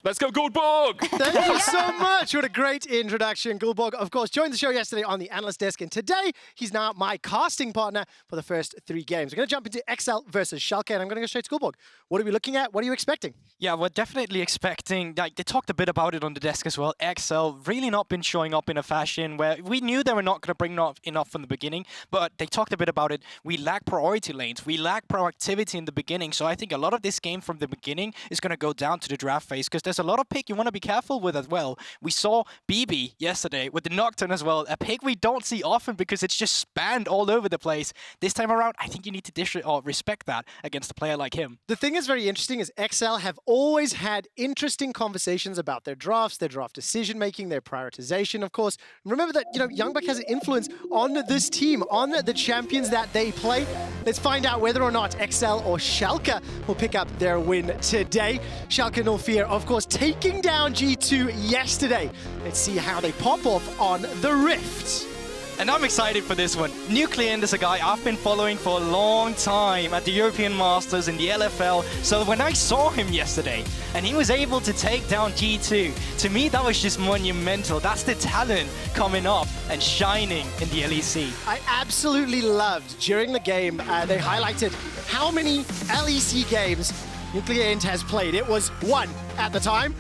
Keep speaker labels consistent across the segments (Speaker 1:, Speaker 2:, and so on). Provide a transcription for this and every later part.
Speaker 1: Let's go, Guldborg!
Speaker 2: Thank you so much. What a great introduction. Guldborg, of course, joined the show yesterday on the analyst desk, and today he's now my casting partner for the first 3 games. We're going to jump into EXCEL versus Schalke, and I'm going to go straight to Guldborg. What are we looking at? What are you expecting?
Speaker 3: Yeah, we're definitely expecting, like, they talked a bit about it on the desk as well. EXCEL really not been showing up in a fashion where we knew they were not going to bring enough from the beginning, but they talked a bit about it. We lack priority lanes. We lack proactivity in the beginning, so I think a lot of this game from the beginning is going to go down to the draft phase because there's a lot of pick you want to be careful with as well. We saw BB yesterday with the Nocturne as well, a pick we don't see often because it's just spanned all over the place. This time around, I think you need to respect that against a player like him.
Speaker 2: The thing that's very interesting is EXCEL have always had interesting conversations about their drafts, their draft decision-making, their prioritization, of course. Remember that, Youngbuck has an influence on this team, on the champions that they play. Let's find out whether or not EXCEL or Schalke will pick up their win today. Schalke NUCLEARINT, of course, taking down G2 yesterday. Let's see how they pop off on the Rift.
Speaker 3: And I'm excited for this one. NUCLEARINT is a guy I've been following for a long time at the European Masters in the LFL. So when I saw him yesterday and he was able to take down G2, to me that was just monumental. That's the talent coming up and shining in the LEC.
Speaker 2: I absolutely loved during the game, they highlighted how many LEC games NUCLEARINT has played. It was 1 at the time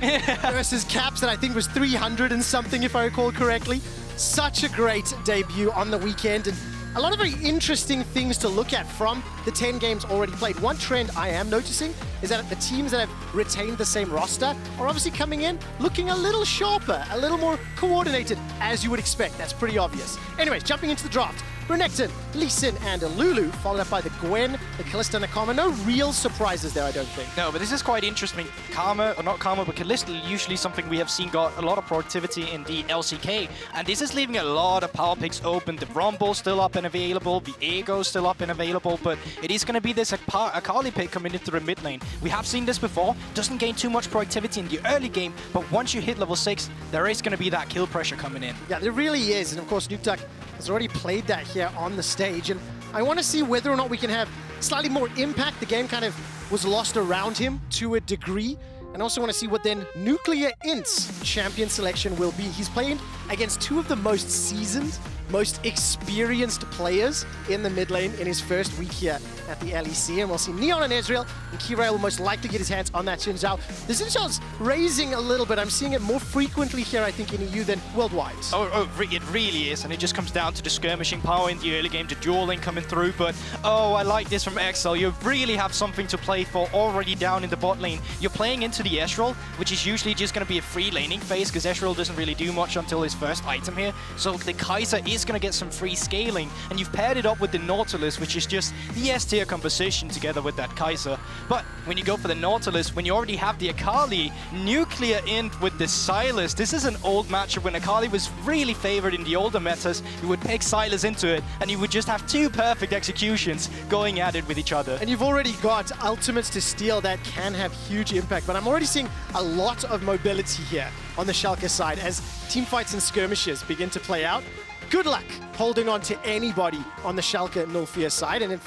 Speaker 2: versus Caps that I think was 300 and something, if I recall correctly. Such a great debut on the weekend, and a lot of very interesting things to look at from the 10 games already played. One trend I am noticing is that the teams that have retained the same roster are obviously coming in looking a little sharper, a little more coordinated, as you would expect. That's pretty obvious. Anyways, jumping into the draft. Renekton, Lee Sin, and Lulu, followed up by the Gwen, the Kalista, and the Karma. No real surprises there, I don't think.
Speaker 3: No, but this is quite interesting. Karma, or not Karma, but Kalista, usually something we have seen got a lot of productivity in the LCK, and this is leaving a lot of power picks open. The Rumble still up and available, the Viego still up and available, but it is going to be this Akali pick coming into the mid lane. We have seen this before, doesn't gain too much productivity in the early game, but once you hit level 6, there is going to be that kill pressure coming in.
Speaker 2: Yeah, there really is, and of course Nukeduck has already played that here on the stage, and I want to see whether or not we can have slightly more impact. The game kind of was lost around him to a degree, and also want to see what then NUCLEARINT's champion selection will be. He's playing against 2 of the most seasoned, most experienced players in the mid lane in his first week here at the LEC, and we'll see Neon and Ezreal, and Kirei will most likely get his hands on that Zhao. The Zhao's raising a little bit. I'm seeing it more frequently here, I think, in EU than worldwide.
Speaker 3: It really is, and it just comes down to the skirmishing power in the early game, the dueling coming through, but I like this from EXCEL. You really have something to play for already down in the bot lane. You're playing into the Ezreal, which is usually just going to be a free laning phase, because Ezreal doesn't really do much until his first item here, so the Kai'Sa is going to get some free scaling, and you've paired it up with the Nautilus, which is just the S-tier composition together with that Kai'Sa. But when you go for the Nautilus, when you already have the Akali, NUCLEARINT with the Sylas, this is an old matchup when Akali was really favored in the older metas. You would pick Sylas into it, and you would just have 2 perfect executions going at it with each other.
Speaker 2: And you've already got ultimates to steal that can have huge impact, but I'm already seeing a lot of mobility here on the Schalke side as team fights and skirmishes begin to play out. Good luck holding on to anybody on the Schalke NUCLEARINT side. And in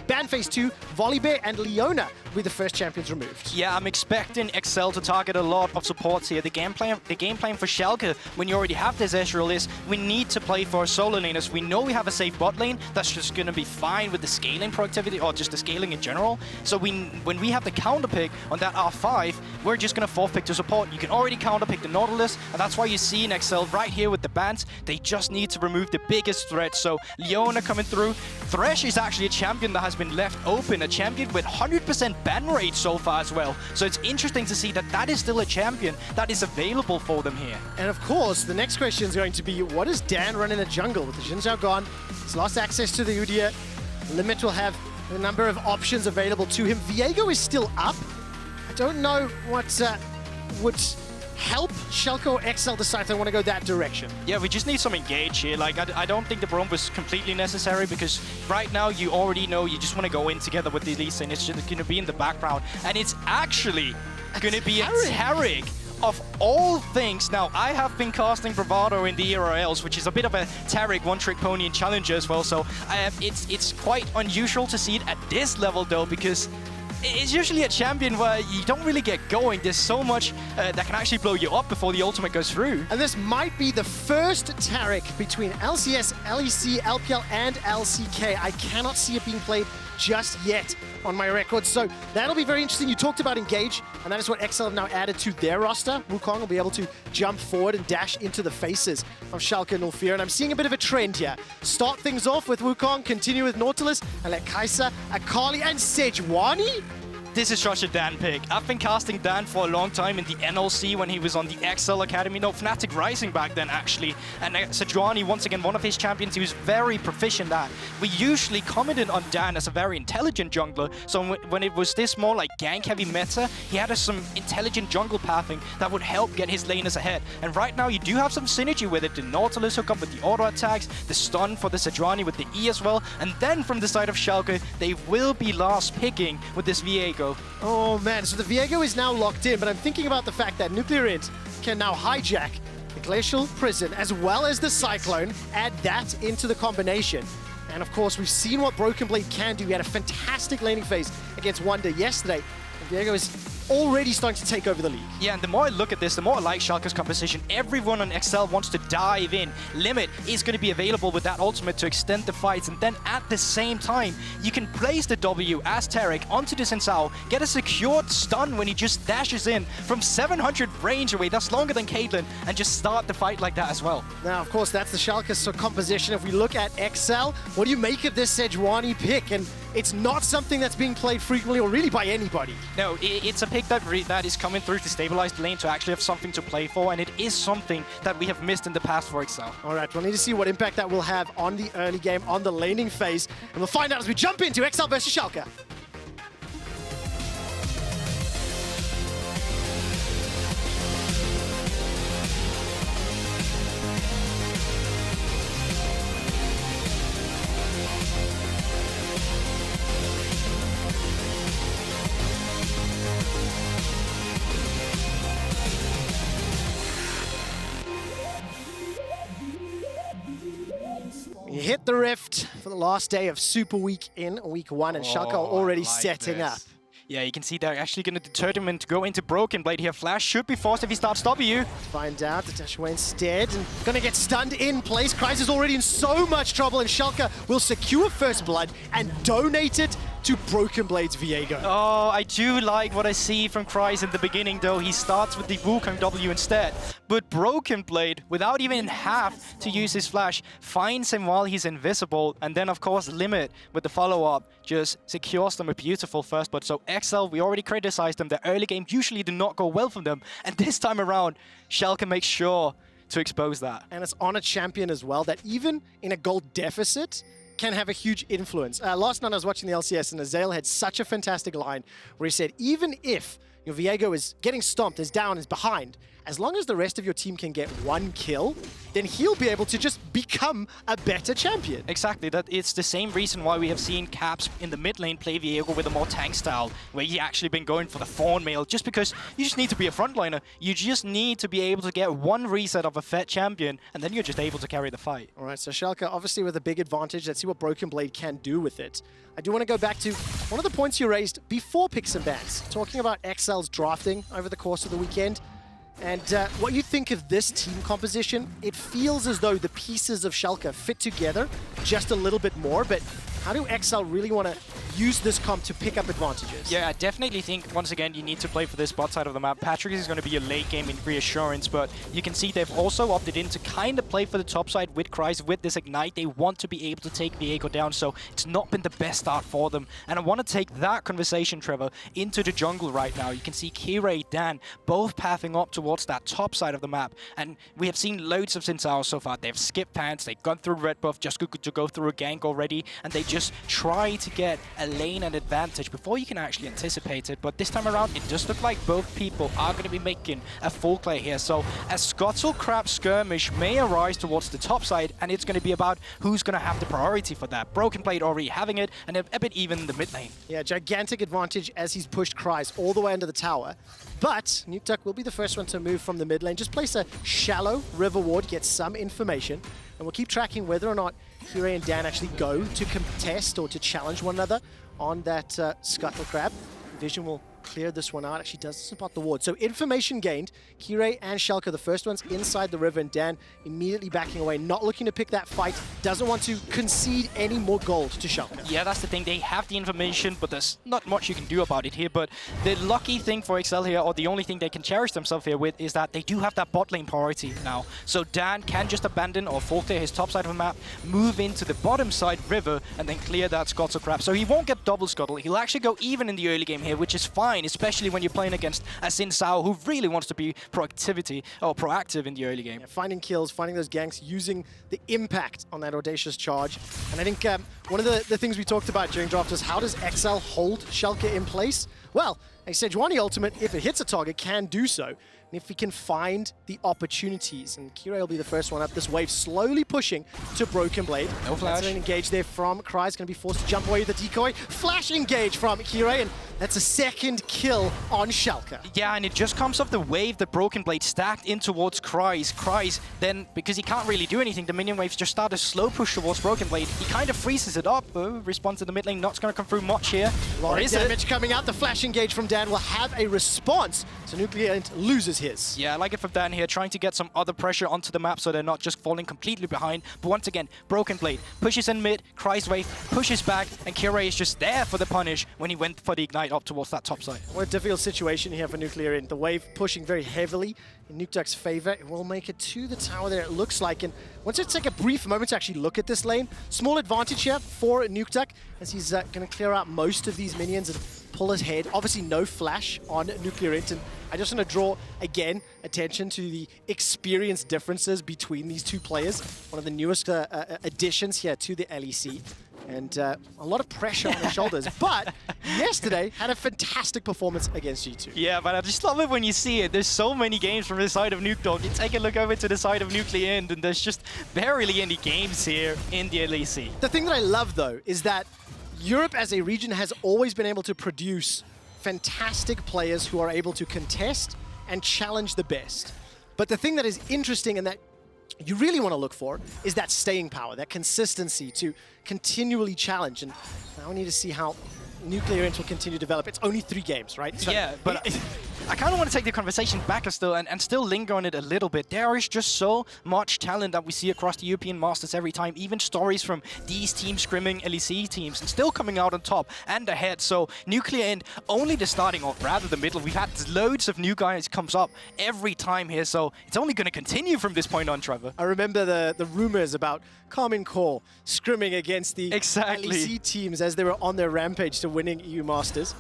Speaker 2: ban phase 2, Volibear and Leona will be the first champions removed.
Speaker 3: Yeah, I'm expecting EXCEL to target a lot of supports here. The game plan for Schalke, when you already have this Ezreal, is we need to play for solo laners. We know we have a safe bot lane. That's just going to be fine with the scaling productivity, or just the scaling in general. So when we have the counter pick on that R5, we're just going to forfeit to support. You can already counter pick the Nautilus, and that's why you see in EXCEL right here with the bans, they just need to remove the biggest threat. So Leona coming through. Thresh is actually a champion that has been left open, a champion with 100% ban rate so far as well. So it's interesting to see that that is still a champion that is available for them here.
Speaker 2: And of course, the next question is going to be, what does Dan run in the jungle? With the Xin Zhao gone, he's lost access to the Udyr. Limit will have a number of options available to him. Viego is still up. I don't know what would help Schalke or EXCEL decide if they want to go that direction.
Speaker 3: Yeah, we just need some engage here. Like, I don't think the Braum was completely necessary, because right now you already know you just want to go in together with the Lee Sin. It's just going to be in the background, and it's actually going to be a Taric. Of all things. Now, I have been casting Bravado in the ERLs, which is a bit of a Taric one-trick pony in Challenger as well, so it's quite unusual to see it at this level though, because it's usually a champion where you don't really get going. There's so much that can actually blow you up before the ultimate goes through.
Speaker 2: And this might be the first Taric between LCS, LEC, LPL, and LCK. I cannot see it being played just yet on my record. So that'll be very interesting. You talked about Engage, and that is what EXCEL have now added to their roster. Wukong will be able to jump forward and dash into the faces of Schalke and NUCLEARINT. And I'm seeing a bit of a trend here. Start things off with Wukong, continue with Nautilus, and let Kai'Sa, Akali, and Sejuani?
Speaker 3: This is such a Dan pick. I've been casting Dan for a long time in the NLC when he was on the EXCEL Academy. No, Fnatic Rising back then, actually. And Sejuani, once again, one of his champions he was very proficient at. We usually commented on Dan as a very intelligent jungler. So when it was this more like gank-heavy meta, he had some intelligent jungle pathing that would help get his laners ahead. And right now, you do have some synergy with it. The Nautilus hook up with the auto attacks, the stun for the Sejuani with the E as well. And then from the side of Schalke, they will be last picking with this Viego.
Speaker 2: Oh man, so the Viego is now locked in, but I'm thinking about the fact that NUCLEARINT can now hijack the Glacial Prison as well as the Cyclone, add that into the combination. And of course, we've seen what BrokenBlade can do. He had a fantastic laning phase against Wonder yesterday. And Viego is already starting to take over the league.
Speaker 3: Yeah, and the more I look at this, the more I like Schalke's composition. Everyone on EXCEL wants to dive in. Limit is going to be available with that ultimate to extend the fights, and then at the same time, you can place the W as Taric onto the Zhao, get a secured stun when he just dashes in from 700 range away. That's longer than Caitlyn, and just start the fight like that as well.
Speaker 2: Now, of course, that's the Schalke composition. If we look at EXCEL, what do you make of this Sejuani pick? And it's not something that's being played frequently or really by anybody.
Speaker 3: No, it's a pick that is coming through to stabilize the lane to actually have something to play for, and it is something that we have missed in the past for EXCEL.
Speaker 2: All right, we'll need to see what impact that will have on the early game, on the laning phase, and we'll find out as we jump into EXCEL versus Schalke. You hit the rift for the last day of Super Week in Week 1, and Schalke are already setting up.
Speaker 3: Yeah, you can see they're actually going to determine to go into BrokenBlade here. Flash should be forced if he starts W.
Speaker 2: Find out, the dash away instead, and gonna get stunned in place. Kryze is already in so much trouble, and Schalke will secure first blood and donate it to BrokenBlade's Viego.
Speaker 3: Oh, I do like what I see from Kryze in the beginning, though. He starts with the Wukong W instead. But BrokenBlade, without even have to use his flash, finds him while he's invisible. And then, of course, Limit with the follow-up just secures them a beautiful first blood. So EXCEL, we already criticized them. Their early game usually do not go well for them. And this time around, Schalke makes sure to expose that.
Speaker 2: And it's on a champion as well that even in a gold deficit, can have a huge influence. Last night I was watching the LCS and Ezreal had such a fantastic line where he said, even if your Viego is getting stomped, is down, is behind, as long as the rest of your team can get one kill, then he'll be able to just become a better champion.
Speaker 3: Exactly, that it's the same reason why we have seen Caps in the mid lane play Viego with a more tank style, where he actually been going for the Fawn Mail, just because you just need to be a frontliner. You just need to be able to get one reset of a fed champion, and then you're just able to carry the fight.
Speaker 2: All right, so Schalke obviously with a big advantage. Let's see what BrokenBlade can do with it. I do want to go back to one of the points you raised before picks and bans, talking about EXCEL's drafting over the course of the weekend. And what you think of this team composition, it feels as though the pieces of Schalke fit together just a little bit more, but how do EXCEL really want to use this comp to pick up advantages?
Speaker 3: Yeah, I definitely think, once again, you need to play for this bot side of the map. Patrik is going to be a late game in Reassurance, but you can see they've also opted in to kind of play for the top side with Kryze, with this Ignite. They want to be able to take Viego down, so it's not been the best start for them. And I want to take that conversation, Trevor, into the jungle right now. You can see Kirei, Dan, both pathing up towards that top side of the map. And we have seen loads of Zhao so far. They've skipped pants, they've gone through red buff just to go through a gank already, and they just try to get a lane and advantage before you can actually anticipate it. But this time around, it does look like both people are going to be making a full play here. So a Scuttle-Crab skirmish may arise towards the top side, and it's going to be about who's going to have the priority for that. BrokenBlade already having it, and a bit even in the mid lane.
Speaker 2: Yeah, gigantic advantage as he's pushed Kryze all the way into the tower. But Nukeduck will be the first one to move from the mid lane. Just place a shallow river ward, get some information, and we'll keep tracking whether or not Kirei and Dan actually go to contest or to challenge one another on that Scuttle Crab. Vision will clear this one out. Actually does spot the ward. So information gained. Kirei and Schalke, the first ones inside the river, and Dan immediately backing away, not looking to pick that fight. Doesn't want to concede any more gold to Schalke.
Speaker 3: Yeah, that's the thing. They have the information, but there's not much you can do about it here. But the lucky thing for EXCEL here, or the only thing they can cherish themselves here with, is that they do have that bot lane priority now. So Dan can just abandon or full clear his top side of the map, move into the bottom side river, and then clear that scuttle crap. So he won't get double scuttle. He'll actually go even in the early game here, which is fine, especially when you're playing against a Zhao who really wants to be proactive in the early game.
Speaker 2: Yeah, finding kills, finding those ganks, using the impact on that audacious charge. And I think one of the things we talked about during draft is how does EXCEL hold Schalke in place? Well, a Sejuani ultimate, if it hits a target, can do so. And if we can find the opportunities, and Kirei will be the first one up, this wave slowly pushing to BrokenBlade.
Speaker 3: No flash.
Speaker 2: That's an engage there from Kryze, going to be forced to jump away with the decoy. Flash engage from Kirei, and that's a second kill on Schalke.
Speaker 3: Yeah, and it just comes off the wave that BrokenBlade stacked in towards Kryze. Kryze, then, because he can't really do anything, the minion waves just start a slow push towards BrokenBlade. He kind of freezes it up. Response to the mid lane, not going to come through much here.
Speaker 2: Or is damage coming out? The flash engage from Dan will have a response, so NUCLEARINT loses his.
Speaker 3: Yeah, I like it from Dan here, trying to get some other pressure onto the map so they're not just falling completely behind. But once again, BrokenBlade pushes in mid, Kryze wave pushes back, and Kirei is just there for the punish when he went for the ignite up towards that top side.
Speaker 2: What a difficult situation here for NUCLEARINT. The wave pushing very heavily in Nukeduck's favor. It will make it to the tower there, it looks like. And once it's take a brief moment to actually look at this lane, small advantage here for Nukeduck as he's going to clear out most of these minions and pull his head. Obviously no flash on NUCLEARINT, and I just want to draw, again, attention to the experience differences between these two players. One of the newest additions here to the LEC. And a lot of pressure on their shoulders. But yesterday had a fantastic performance against G2.
Speaker 3: Yeah, but I just love it when you see it. There's so many games from the side of Nukeduck. You take a look over to the side of NUCLEARINT, and there's just barely any games here in the LEC.
Speaker 2: The thing that I love, though, is that Europe as a region has always been able to produce fantastic players who are able to contest and challenge the best. But the thing that is interesting and that you really want to look for is that staying power, that consistency to continually challenge. And now we need to see how NUCLEARINT will continue to develop. It's only 3 games, right? So
Speaker 3: yeah, but I kind of want to take the conversation back still and still linger on it a little bit. There is just so much talent that we see across the European Masters every time. Even stories from these teams scrimming LEC teams and still coming out on top and ahead. So NUCLEARINT only the starting off, rather the middle. We've had loads of new guys comes up every time here, so it's only going to continue from this point on, Trevor.
Speaker 2: I remember the rumors about Common Core scrimming against the LEC teams as they were on their rampage to winning EU Masters.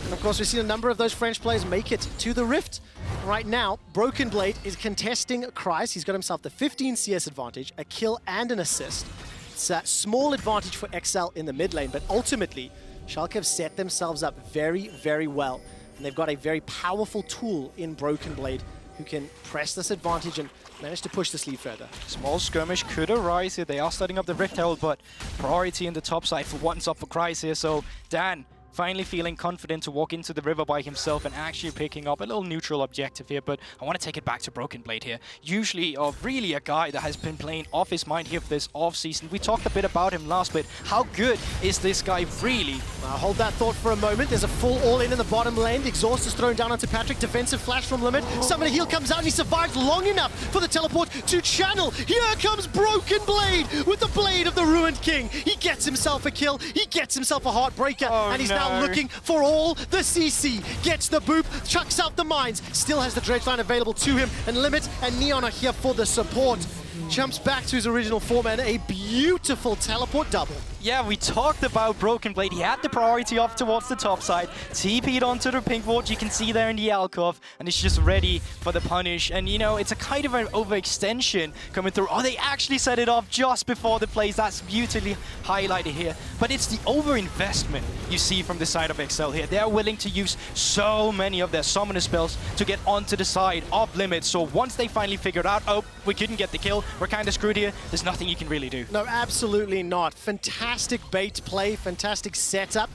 Speaker 2: And of course, we've seen a number of those French players make it to the Rift. Right now, BrokenBlade is contesting Kryze. He's got himself the 15 CS advantage, a kill and an assist. It's a small advantage for EXCEL in the mid lane, but ultimately, Schalke have set themselves up very, very well. And they've got a very powerful tool in BrokenBlade who can press this advantage and manage to push this lead further.
Speaker 3: Small skirmish could arise here. They are starting up the Rift Herald, but priority in the top side for once up for Kryze here. So Dan finally feeling confident to walk into the river by himself and actually picking up a little neutral objective here. But I want to take it back to BrokenBlade here. Usually, really a guy that has been playing off his mind here for this off-season. We talked a bit about him last bit. How good is this guy really?
Speaker 2: Hold that thought for a moment. There's a full all-in the bottom lane. The exhaust is thrown down onto Patrik. Defensive flash from Limit. Summoner heal comes out and he survives long enough for the teleport to channel. Here comes BrokenBlade with the Blade of the Ruined King. He gets himself a kill. He gets himself a Heartbreaker. And he's now looking for all the CC. Gets the boop, chucks out the mines. Still has the Dredge line available to him. And Limit and Neon are here for the support. Jumps back to his original form and a beautiful teleport double.
Speaker 3: Yeah, we talked about BrokenBlade. He had the priority off towards the top side. TP'd onto the pink ward, you can see there in the alcove, and it's just ready for the punish. And, you know, it's a kind of an overextension coming through. Oh, they actually set it off just before the plays. That's beautifully highlighted here. But it's the overinvestment you see from the side of EXCEL here. They're willing to use so many of their summoner spells to get onto the side of Limit. So once they finally figured out, oh, we couldn't get the kill, we're kind of screwed here, there's nothing you can really do.
Speaker 2: No, absolutely not. Fantastic bait play, fantastic setup,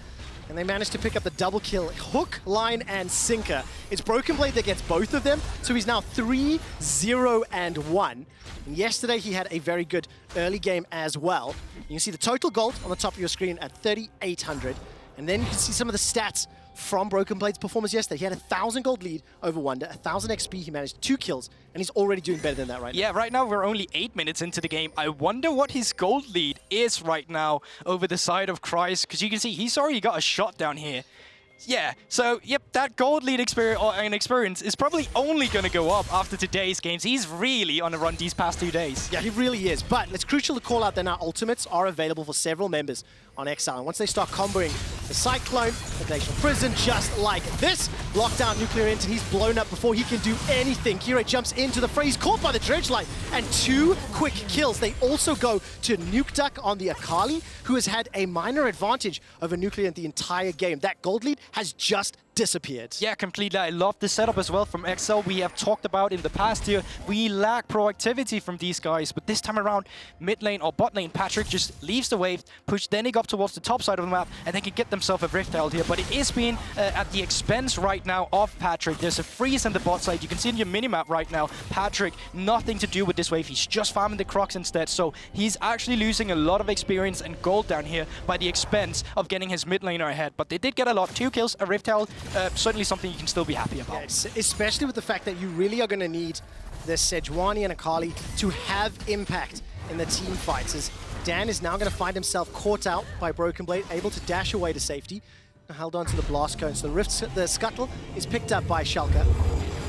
Speaker 2: and they managed to pick up the double kill. Hook, line, and sinker. It's BrokenBlade that gets both of them, so he's now 3-0-1. And yesterday he had a very good early game as well. You can see the total gold on the top of your screen at 3,800, and then you can see some of the stats from BrokenBlade's performance yesterday. He had 1,000 gold lead over Wunder, 1,000 XP, he managed 2 kills, and he's already doing better than that right now.
Speaker 3: Yeah, right now we're only 8 minutes into the game. I wonder what his gold lead is right now over the side of Kryze, because you can see he's already got a shot down here. Yeah, so, yep, that gold lead experience is probably only going to go up after today's games. He's really on a run these past 2 days.
Speaker 2: Yeah, he really is. But it's crucial to call out that now ultimates are available for several members on EXCEL. And once they start comboing the Cyclone, the Glacial Prison, just like this, lockdown NUCLEARINT, and he's blown up before he can do anything. Kirei jumps into the fray. He's caught by the Dredge Light, and 2 quick kills. They also go to Nukeduck on the Akali, who has had a minor advantage over NUCLEARINT the entire game. That gold lead has just disappeared.
Speaker 3: Yeah, completely. I love the setup as well from EXCEL. We have talked about in the past year, we lack proactivity from these guys, but this time around, mid lane or bot lane, Patrik just leaves the wave, push Denyk up towards the top side of the map, and they can get themselves a Rift Herald here, but it is being at the expense right now of Patrik. There's a freeze on the bot side. You can see in your minimap right now, Patrik, nothing to do with this wave. He's just farming the Crocs instead, so he's actually losing a lot of experience and gold down here by the expense of getting his mid laner ahead, but they did get a lot. 2 kills, a Rift Herald, certainly something you can still be happy about.
Speaker 2: Yeah, especially with the fact that you really are going to need the Sejuani and Akali to have impact in the team fights, as Dan is now going to find himself caught out by BrokenBlade, able to dash away to safety, held on to the blast cone. So the scuttle is picked up by Schalke.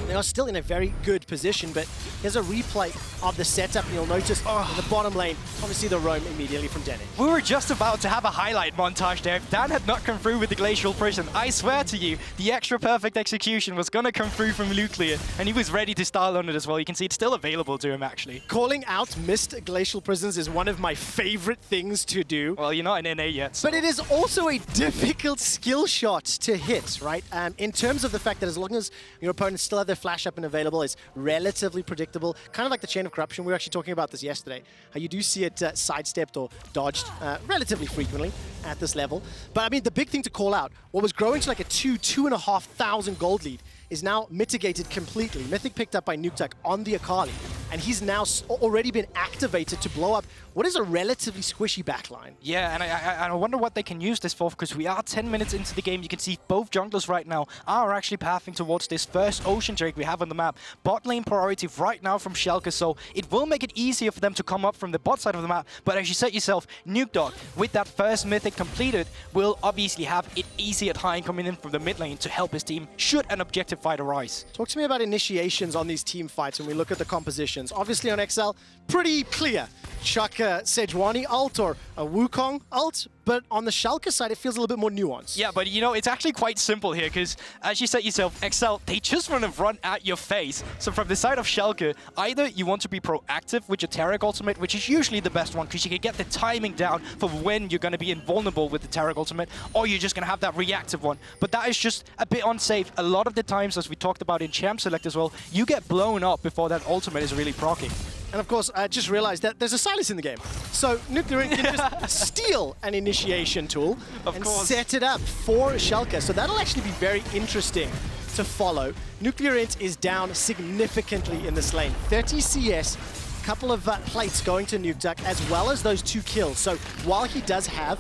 Speaker 2: They are still in a very good position, but here's a replay of the setup, and you'll notice in the bottom lane, obviously the roam immediately from Denyk.
Speaker 3: We were just about to have a highlight montage there. If Dan had not come through with the Glacial Prison, I swear to you, the extra perfect execution was going to come through from Nuclear, and he was ready to style on it as well. You can see it's still available to him, actually.
Speaker 2: Calling out missed Glacial Prisons is one of my favorite things to do.
Speaker 3: Well, you're not in NA yet. So.
Speaker 2: But it is also a difficult skill shot to hit, right? In terms of the fact that as long as your opponents still have their flash up and available, it's relatively predictable. Kind of like the Chain of Corruption. We were actually talking about this yesterday. How you do see it sidestepped or dodged relatively frequently at this level. But I mean, the big thing to call out, what was growing to like a 2,500 gold lead is now mitigated completely. Mythic picked up by Nukeduck on the Akali, and he's now already been activated to blow up what is a relatively squishy backline.
Speaker 3: Yeah, and I wonder what they can use this for, because we are 10 minutes into the game. You can see both junglers right now are actually pathing towards this first Ocean Drake we have on the map. Bot lane priority right now from Schalke, so it will make it easier for them to come up from the bot side of the map. But as you said yourself, Nukeduck, with that first Mythic completed, will obviously have it easy at high coming in from the mid lane to help his team should an objective fight arise.
Speaker 2: Talk to me about initiations on these team fights when we look at the compositions. Obviously on EXCEL, pretty clear. Chuck a Sejuani ult or a Wukong ult, but on the Schalke side, it feels a little bit more nuanced.
Speaker 3: Yeah, but you know, it's actually quite simple here, because as you said yourself, EXCEL, they just want to run at your face. So from the side of Schalke, either you want to be proactive with your Taric ultimate, which is usually the best one, because you can get the timing down for when you're going to be invulnerable with the Taric ultimate, or you're just going to have that reactive one. But that is just a bit unsafe. A lot of the times, as we talked about in Champ Select as well, you get blown up before that ultimate is really proccing.
Speaker 2: And of course, I just realized that there's a Sylas in the game. So NUCLEARINT can just steal an initiation tool and set it up for Schalke. So that'll actually be very interesting to follow. NUCLEARINT is down significantly in this lane. 30 CS, a couple of plates going to Nukeduck, as well as those 2 kills. So while he does have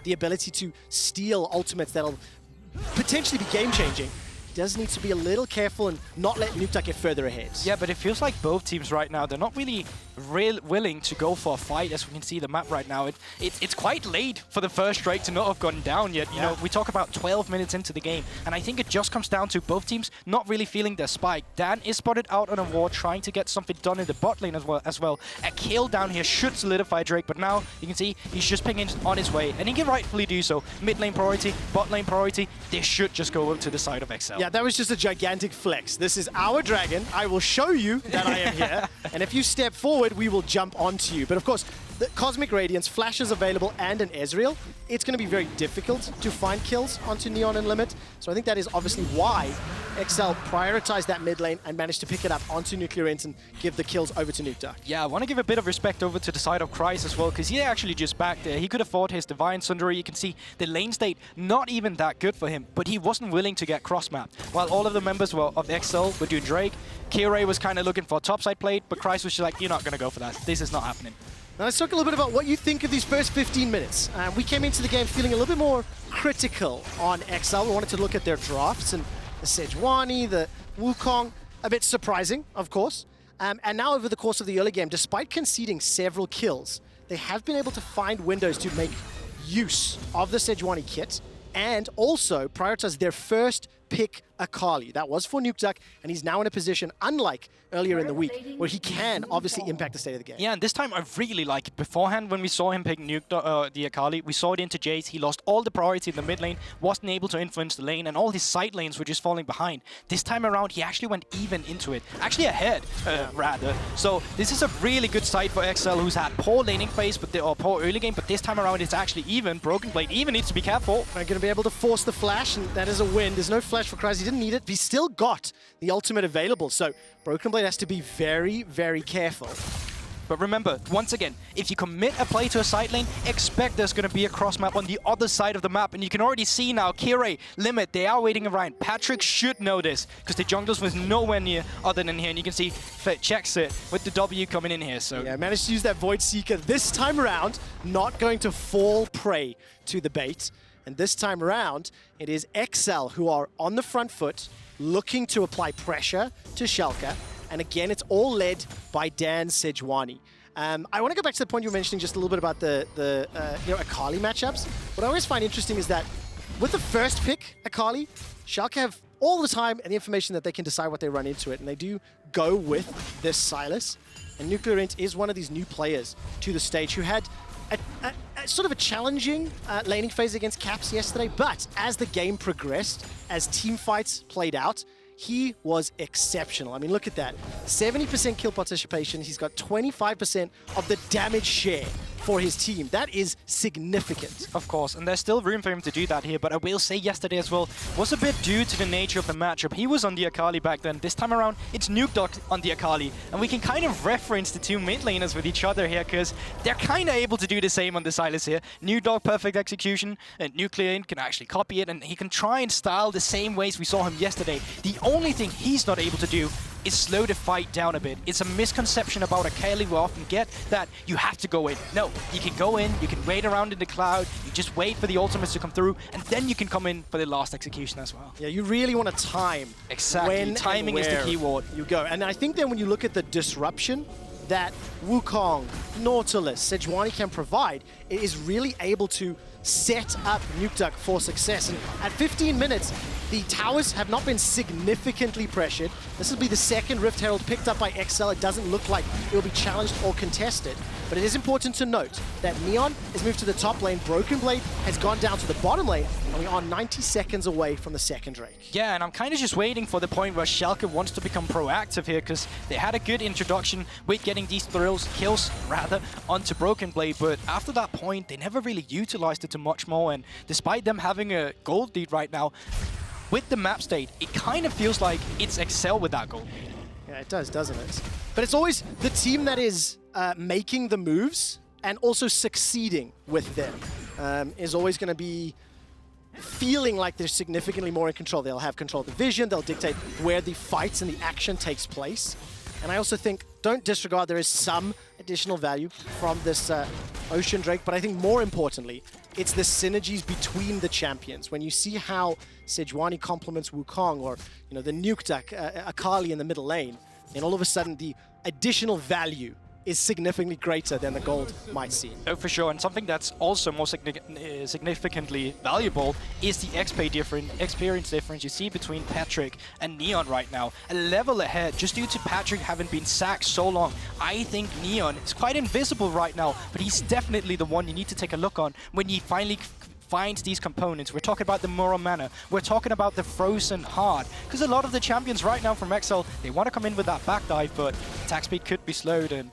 Speaker 2: the ability to steal ultimates that'll potentially be game-changing, does need to be a little careful and not let Nukeduck get further ahead.
Speaker 3: Yeah, but it feels like both teams right now, they're not really willing to go for a fight, as we can see the map right now. It's quite late for the first Drake to not have gone down yet. You know, we talk about 12 minutes into the game, and I think it just comes down to both teams not really feeling their spike. Dan is spotted out on a ward, trying to get something done in the bot lane as well. A kill down here should solidify Drake, but now you can see he's just pinging on his way, and he can rightfully do so. Mid lane priority, bot lane priority, this should just go over to the side of EXCEL.
Speaker 2: Yeah, that was just a gigantic flex. This is our dragon. I will show you that I am here. And if you step forward, we will jump onto you. But of course, the Cosmic Radiance, Flash is available, and an Ezreal. It's going to be very difficult to find kills onto Neon and Limit. So I think that is obviously why EXCEL prioritized that mid lane and managed to pick it up onto NUCLEARINT and give the kills over to Nukeduck.
Speaker 3: Yeah, I want to give a bit of respect over to the side of Kryze as well, because he actually just back there. He could afford his Divine Sundari. You can see the lane state not even that good for him, but he wasn't willing to get cross-mapped. While all of the members of EXCEL were doing Drake, Kirei was kind of looking for a topside plate, but Kryze was just like, you're not going to go for that. This is not happening.
Speaker 2: Now let's talk a little bit about what you think of these first 15 minutes. We came into the game feeling a little bit more critical on EXCEL. We wanted to look at their drafts and the Sejuani, the Wukong, a bit surprising, of course. And now over the course of the early game, despite conceding several kills, they have been able to find windows to make use of the Sejuani kit and also prioritize their first pick Akali. That was for Nukeduck, and he's now in a position, unlike earlier in the week, where he can obviously impact the state of the game.
Speaker 3: Yeah, and this time I really like it. Beforehand, when we saw him pick the Akali, we saw it into Jace. He lost all the priority in the mid lane, wasn't able to influence the lane, and all his side lanes were just falling behind. This time around, he actually went even into it. Actually ahead, rather. So this is a really good side for EXCEL, who's had poor laning phase, or poor early game, but this time around it's actually even. BrokenBlade even needs to be careful.
Speaker 2: They're going to be able to force the flash, and that is a win. There's no flash for Kryze. He didn't need it. He still got the ultimate available, so BrokenBlade has to be very, very careful.
Speaker 3: But remember, once again, if you commit a play to a side lane, expect there's going to be a cross map on the other side of the map. And you can already see now, Kirei, Limit, they are waiting around. Patrik should know this, because the junglers was nowhere near other than here. And you can see Fit checks it with the W coming in here. So
Speaker 2: yeah, managed to use that Void Seeker this time around, not going to fall prey to the bait. And this time around, it is EXCEL who are on the front foot, looking to apply pressure to Schalke. And again, it's all led by Dan Sejuani. I want to go back to the point you were mentioning just a little bit about the Akali matchups. What I always find interesting is that with the first pick, Akali, Schalke have all the time and the information that they can decide what they run into it. And they do go with this Sylas. And NUCLEARINT is one of these new players to the stage who had a sort of a challenging laning phase against Caps yesterday. But as the game progressed, as team fights played out, he was exceptional. I mean, look at that. 70% kill participation. He's got 25% of the damage share for his team. That is significant.
Speaker 3: Of course, and there's still room for him to do that here, but I will say yesterday as well was a bit due to the nature of the matchup. He was on the Akali back then. This time around, it's Nukeduck on the Akali, and we can kind of reference the two mid laners with each other here, because they're kind of able to do the same on the Sylas here. Nukeduck, perfect execution, and NUCLEARINT can actually copy it, and he can try and style the same ways we saw him yesterday. The only thing he's not able to do is slow the fight down a bit. It's a misconception about Akali we often get, that you have to go in. No, you can go in, you can wait around in the cloud, you just wait for the ultimates to come through, and then you can come in for the last execution as well.
Speaker 2: Yeah, you really want to time.
Speaker 3: Exactly,
Speaker 2: when
Speaker 3: timing is the keyword.
Speaker 2: You go, and I think then when you look at the disruption that Wukong, Nautilus, Sejuani can provide, it is really able to set up Nukeduck for success. And at 15 minutes, the towers have not been significantly pressured. This will be the second Rift Herald picked up by EXCEL. It doesn't look like it will be challenged or contested. But it is important to note that Neon has moved to the top lane, BrokenBlade has gone down to the bottom lane, and we are 90 seconds away from the second Drake.
Speaker 3: Yeah, and I'm kind of just waiting for the point where Schalke wants to become proactive here, because they had a good introduction with getting these kills onto BrokenBlade, but after that point, they never really utilized it to much more, and despite them having a gold lead right now, with the map state, it kind of feels like it's EXCEL with that gold.
Speaker 2: Yeah, it does, doesn't it? But it's always the team that is making the moves and also succeeding with them is always going to be feeling like they're significantly more in control. They'll have control of the vision, they'll dictate where the fights and the action takes place. And I also think, don't disregard, there is some additional value from this Ocean Drake, but I think more importantly, it's the synergies between the champions. When you see how Sejuani complements Wukong, or the Nukeduck, Akali in the middle lane, and all of a sudden the additional value is significantly greater than the gold might seem.
Speaker 3: Oh, for sure. And something that's also more significantly valuable is the experience difference you see between Patrik and Neon right now. A level ahead, just due to Patrik having been sacked so long. I think Neon is quite invisible right now, but he's definitely the one you need to take a look on when he finally finds these components. We're talking about the Moro Mana. We're talking about the Frozen Heart. Because a lot of the champions right now from EXCEL, they want to come in with that back dive, but attack speed could be slowed in.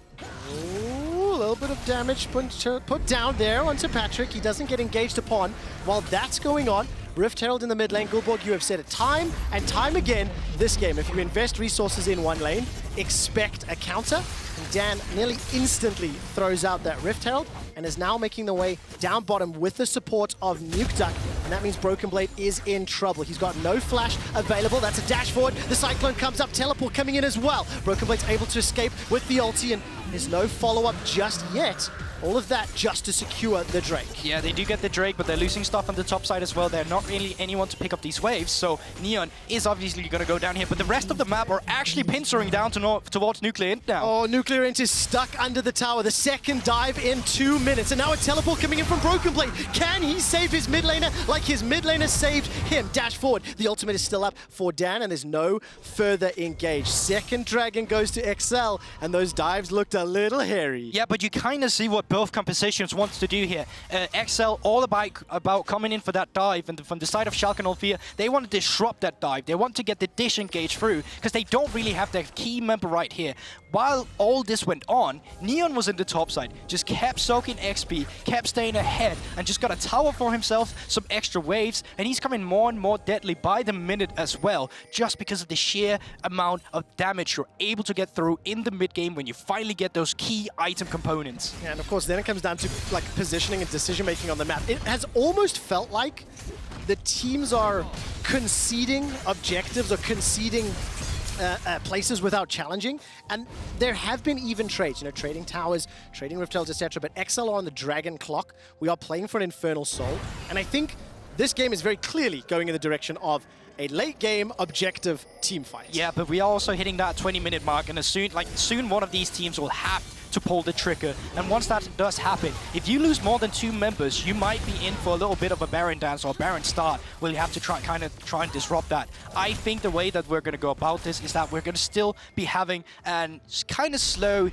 Speaker 2: Ooh, a little bit of damage put down there onto Patrik. He doesn't get engaged upon. While that's going on, Rift Herald in the mid lane. Guldborg, you have said it time and time again this game. If you invest resources in one lane, expect a counter. And Dan nearly instantly throws out that Rift Herald and is now making the way down bottom with the support of Nukeduck. And that means BrokenBlade is in trouble. He's got no flash available. That's a dash forward. The Cyclone comes up, teleport coming in as well. BrokenBlade's able to escape with the ulti, and there's no follow-up just yet. All of that just to secure the Drake.
Speaker 3: Yeah, they do get the Drake, but they're losing stuff on the top side as well. They're not really anyone to pick up these waves, so Neon is obviously going to go down here, but the rest of the map are actually pincering down towards NUCLEARINT now.
Speaker 2: Oh, NUCLEARINT is stuck under the tower. The second dive in 2 minutes, and now a teleport coming in from BrokenBlade. Can he save his mid laner like his mid laner saved him? Dash forward. The ultimate is still up for Dan, and there's no further engage. Second dragon goes to EXCEL, and those dives looked a little hairy.
Speaker 3: Yeah, but you kind of see what both compositions wants to do here. EXCEL all about coming in for that dive, and from the side of Schalke 04, they want to disrupt that dive. They want to get the disengage through, because they don't really have their key member right here. While all this went on, Neon was in the top side, just kept soaking XP, kept staying ahead, and just got a tower for himself, some extra waves, and he's coming more and more deadly by the minute as well, just because of the sheer amount of damage you're able to get through in the mid game when you finally get those key item components.
Speaker 2: Yeah, and of course then it comes down to like positioning and decision making on the map. It has almost felt like the teams are conceding objectives or conceding places without challenging, and there have been even trades, you know, trading towers, trading Rift Heralds, etc. But EXCEL are on the Dragon clock. We are playing for an Infernal Soul, and I think this game is very clearly going in the direction of a late game objective team fight.
Speaker 3: Yeah, but we are also hitting that 20-minute mark, and soon one of these teams will have to pull the trigger. And once that does happen, if you lose more than 2 members, you might be in for a little bit of a Baron dance or a Baron start where you have to try and disrupt that. I think the way that we're going to go about this is that we're going to still be having a kind of slow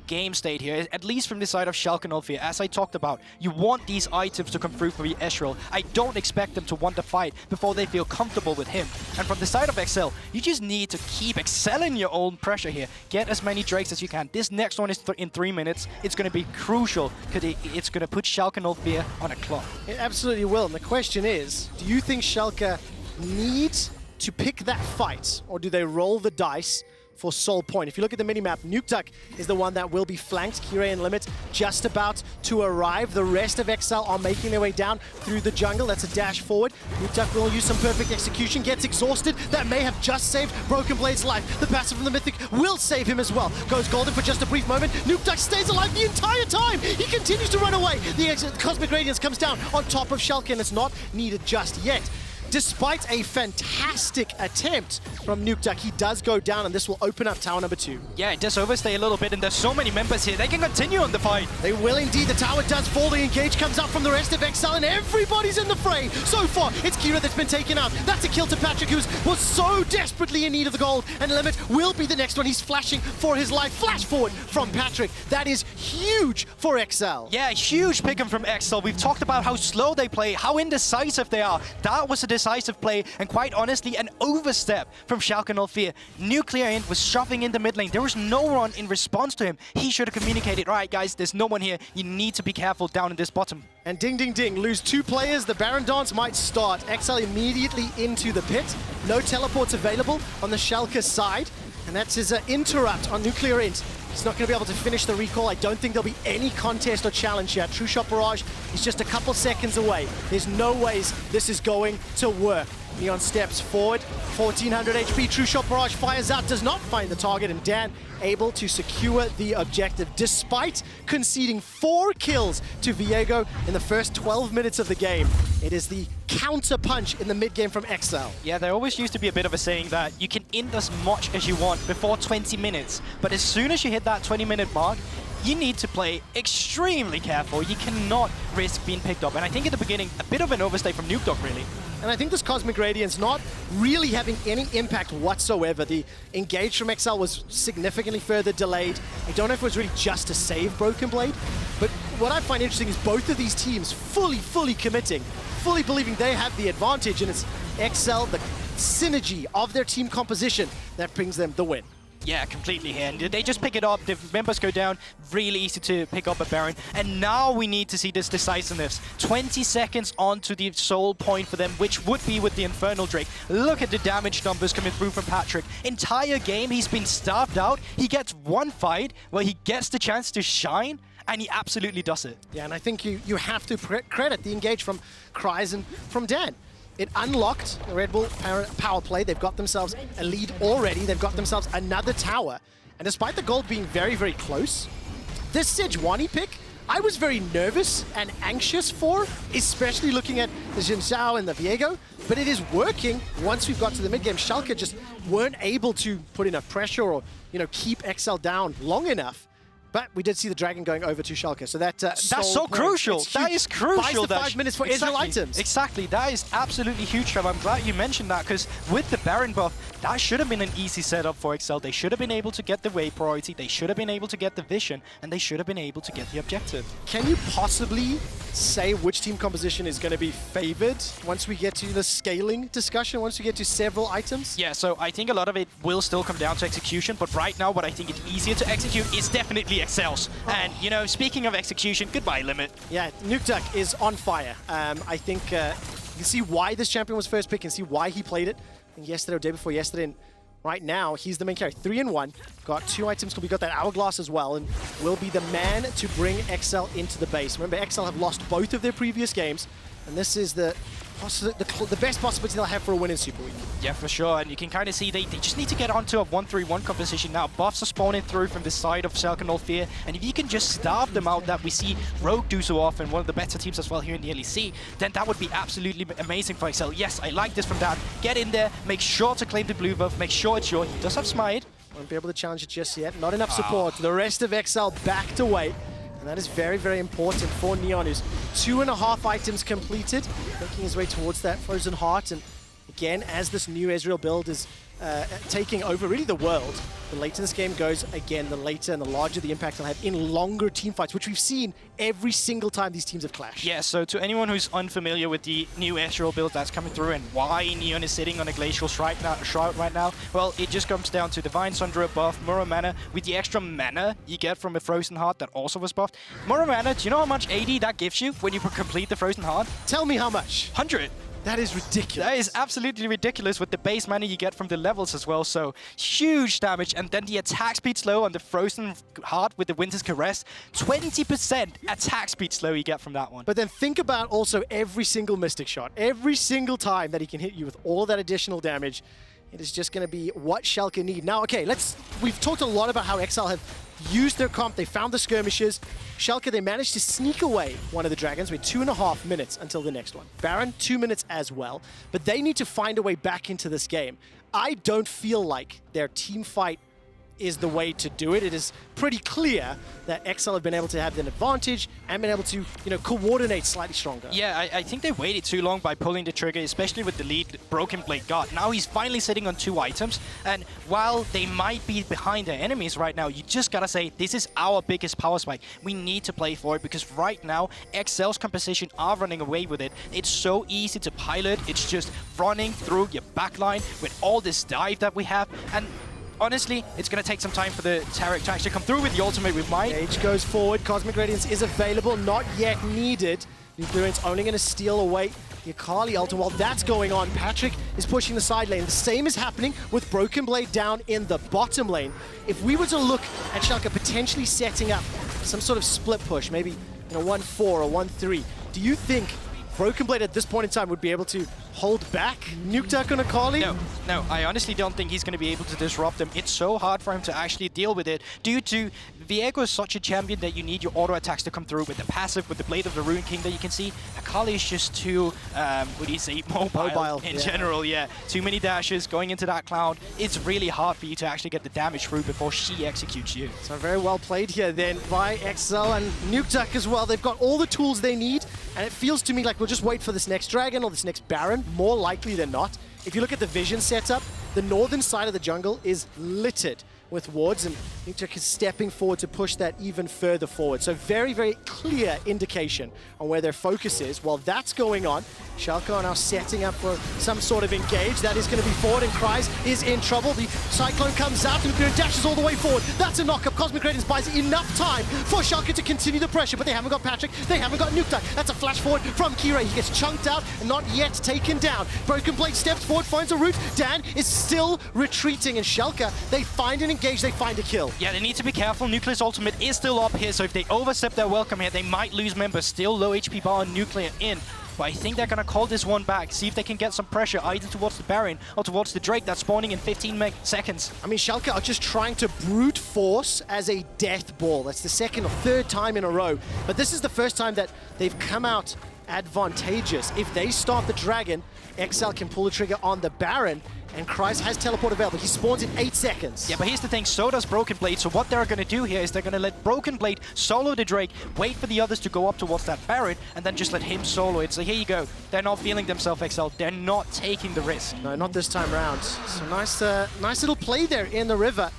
Speaker 3: game state here, at least from the side of Schalke 04. As I talked about, you want these items to come through for the Ezreal. I don't expect them to want to fight before they feel comfortable with him. And from the side of EXCEL, you just need to keep excelling your own pressure here. Get as many Drakes as you can. This next one is in 3 minutes. It's going to be crucial because it's going to put Schalke 04 on a clock.
Speaker 2: It absolutely will. And the question is, do you think Schalke need to pick that fight, or do they roll the dice for Soul Point? If you look at the minimap, Nukeduck is the one that will be flanked. Kirei and Limit just about to arrive. The rest of EXCEL are making their way down through the jungle. That's a dash forward. Nukeduck will use some perfect execution, gets exhausted. That may have just saved BrokenBlade's life. The passive from the Mythic will save him as well. Goes golden for just a brief moment. Nukeduck stays alive the entire time. He continues to run away. The Cosmic Radiance comes down on top of Schalke, and it's not needed just yet. Despite a fantastic attempt from Nukeduck, he does go down, and this will open up tower number 2.
Speaker 3: Yeah, it does overstay a little bit, and there's so many members here. They can continue on the fight.
Speaker 2: They will indeed. The tower does fall. The engage comes up from the rest of EXCEL, and everybody's in the fray. So far, it's Kirei that's been taken out. That's a kill to Patrik, who was so desperately in need of the gold, and Limit will be the next one. He's flashing for his life. Flash forward from Patrik. That is huge for EXCEL.
Speaker 3: Yeah, huge pick'em from EXCEL. We've talked about how slow they play, how indecisive they are. That was a decisive play, and quite honestly, an overstep from Schalke 04. NUCLEARINT was shoving in the mid lane. There was no one in response to him. He should have communicated, all right, guys, there's no one here. You need to be careful down in this bottom.
Speaker 2: And ding, ding, ding. Lose 2 players. The Baron dance might start. EXCEL immediately into the pit. No teleports available on the Schalke side. And that's his interrupt on NUCLEARINT. He's not going to be able to finish the recall. I don't think there'll be any contest or challenge here. True Shot Barrage is just a couple seconds away. There's no ways this is going to work. Neon steps forward, 1400 HP. True Shot Barrage fires out, does not find the target, and Dan able to secure the objective despite conceding 4 kills to Viego in the first 12 minutes of the game. It is the counter punch in the mid game from EXCEL.
Speaker 3: Yeah, there always used to be a bit of a saying that you can end as much as you want before 20 minutes, but as soon as you hit that 20-minute mark, you need to play extremely careful. You cannot risk being picked up. And I think at the beginning, a bit of an overstay from Nukeduck, really.
Speaker 2: And I think this Cosmic Radiance not really having any impact whatsoever. The engage from EXCEL was significantly further delayed. I don't know if it was really just to save BrokenBlade, but what I find interesting is both of these teams fully committing, fully believing they have the advantage, and it's EXCEL, the synergy of their team composition that brings them the win.
Speaker 3: Yeah, completely here. And they just pick it up. The members go down. Really easy to pick up a Baron. And now we need to see this decisiveness. 20 seconds onto the soul point for them, which would be with the Infernal Drake. Look at the damage numbers coming through from Patrik. Entire game, he's been starved out. He gets one fight where he gets the chance to shine, and he absolutely does it.
Speaker 2: Yeah, and I think you have to credit the engage from Kryze and from Dan. It unlocked the Red Bull power play. They've got themselves a lead already. They've got themselves another tower. And despite the gold being very, very close, this Sejuani pick, I was very nervous and anxious for, especially looking at the Zhao and the Viego. But it is working once we've got to the mid-game. Schalke just weren't able to put enough pressure or, keep EXCEL down long enough. But we did see the Dragon going over to Schalke, so that's
Speaker 3: so crucial. That is crucial.
Speaker 2: Buys the 5 minutes for Ezreal items.
Speaker 3: Exactly, that is absolutely huge, Trevor. I'm glad you mentioned that, because with the Baron buff, that should have been an easy setup for EXCEL. They should have been able to get the wave priority, they should have been able to get the vision, and they should have been able to get the objective.
Speaker 2: Can you possibly say which team composition is going to be favored once we get to the scaling discussion, once we get to several items?
Speaker 3: Yeah, so I think a lot of it will still come down to execution, but right now what I think is easier to execute is definitely EXCEL's. And, speaking of execution, goodbye, Limit.
Speaker 2: Yeah, Nukeduck is on fire. I think you can see why this champion was first pick and see why he played it yesterday or day before yesterday. And right now, he's the main character. 3-1. Got 2 items. We got that Hourglass as well, and will be the man to bring EXCEL into the base. Remember, EXCEL have lost both of their previous games, and this is the best possibility they'll have for a win in Super Week.
Speaker 3: Yeah, for sure. And you can kind of see they just need to get onto a 1-3-1 composition now. Buffs are spawning through from the side of Schalke 04. And if you can just starve them out, that we see Rogue do so often, one of the better teams as well here in the LEC, then that would be absolutely amazing for EXCEL. Yes, I like this from Dan. Get in there, make sure to claim the blue buff, make sure it's yours. He does have Smite.
Speaker 2: Won't be able to challenge it just yet. Not enough support. The rest of EXCEL back to wait. And that is very, very important for Neon, who's 2.5 items completed, making his way towards that Frozen Heart. And again, as this new Ezreal build is taking over really the world, the later this game goes, again, the later and the larger the impact it'll have in longer team fights, which we've seen every single time these teams have clashed.
Speaker 3: Yeah, so to anyone who's unfamiliar with the new Ezreal build that's coming through and why Neon is sitting on a Glacial Shroud right now, well, it just comes down to Divine Sundra buff, Mura Mana, with the extra mana you get from a Frozen Heart that also was buffed. Mura Mana, do you know how much AD that gives you when you complete the Frozen Heart?
Speaker 2: Tell me how much.
Speaker 3: 100.
Speaker 2: That is ridiculous.
Speaker 3: That is absolutely ridiculous with the base mana you get from the levels as well. So huge damage. And then the attack speed slow on the Frozen Heart with the Winter's Caress. 20% attack speed slow you get from that one.
Speaker 2: But then think about also every single Mystic Shot. Every single time that he can hit you with all that additional damage. It is just going to be what Schalke need. Now, okay, we've talked a lot about how EXCEL have used their comp. They found the skirmishes. Schalke, they managed to sneak away one of the Dragons with 2.5 minutes until the next one. Baron, 2 minutes as well. But they need to find a way back into this game. I don't feel like their team fight is the way to do it. It is pretty clear that EXCEL have been able to have an advantage and been able to, coordinate slightly stronger.
Speaker 3: Yeah, I think they waited too long by pulling the trigger, especially with the lead BrokenBlade got. Now he's finally sitting on 2 items, and while they might be behind their enemies right now, you just gotta say, this is our biggest power spike. We need to play for it, because right now, EXCEL's composition are running away with it. It's so easy to pilot. It's just running through your backline with all this dive that we have, and honestly, it's going to take some time for the Taric to actually come through with the ultimate with Might.
Speaker 2: Age goes forward. Cosmic Radiance is available, not yet needed. NUCLEARINT's only going to steal away the Akali ult. While that's going on, Patrik is pushing the side lane. The same is happening with BrokenBlade down in the bottom lane. If we were to look at Schalke potentially setting up some sort of split push, maybe 1-4 or 1-3, do you think BrokenBlade at this point in time would be able to hold back Nukeduck on Akali?
Speaker 3: No, I honestly don't think he's going to be able to disrupt them. It's so hard for him to actually deal with it due to Viego is such a champion that you need your auto attacks to come through with the passive, with the Blade of the Rune King that you can see. Akali is just too, mobile in general, yeah. Too many dashes going into that cloud. It's really hard for you to actually get the damage through before she executes you.
Speaker 2: So very well played here then by EXCEL and Nukeduck as well. They've got all the tools they need, and it feels to me like we'll just wait for this next Dragon or this next Baron, more likely than not. If you look at the vision setup, the northern side of the jungle is littered with wards, and Nukeduck is stepping forward to push that even further forward. So very, very clear indication on where their focus is. While that's going on, Schalke are now setting up for some sort of engage. That is going to be forward, and Kryze is in trouble. The Cyclone comes out, and NUCLEARINT dashes all the way forward. That's a knock-up. Cosmic Radiance buys enough time for Schalke to continue the pressure, but they haven't got Patrik, they haven't got Nukeduck. That's a flash forward from Kirei. He gets chunked out and not yet taken down. BrokenBlade steps forward, finds a route. Dan is still retreating, and Schalke, they find an engage, they find a kill.
Speaker 3: Yeah, they need to be careful. Nuclear's ultimate is still up here, so if they overstep their welcome here, they might lose members. Still low HP bar on Nuclear in. But I think they're going to call this one back, see if they can get some pressure either towards the Baron or towards the Drake that's spawning in 15 seconds.
Speaker 2: I mean, Schalke are just trying to brute force as a death ball. That's the second or third time in a row. But this is the first time that they've come out advantageous. If they start the Dragon, EXCEL can pull the trigger on the Baron, and Kryze has teleport available. He spawns in 8 seconds.
Speaker 3: Yeah, but here's the thing, so does BrokenBlade. So what they're going to do here is they're going to let BrokenBlade solo the Drake, wait for the others to go up towards that Baron, and then just let him solo it. So here you go. They're not feeling themselves, EXCEL. They're not taking the risk.
Speaker 2: No, not this time round. So nice little play there in the river.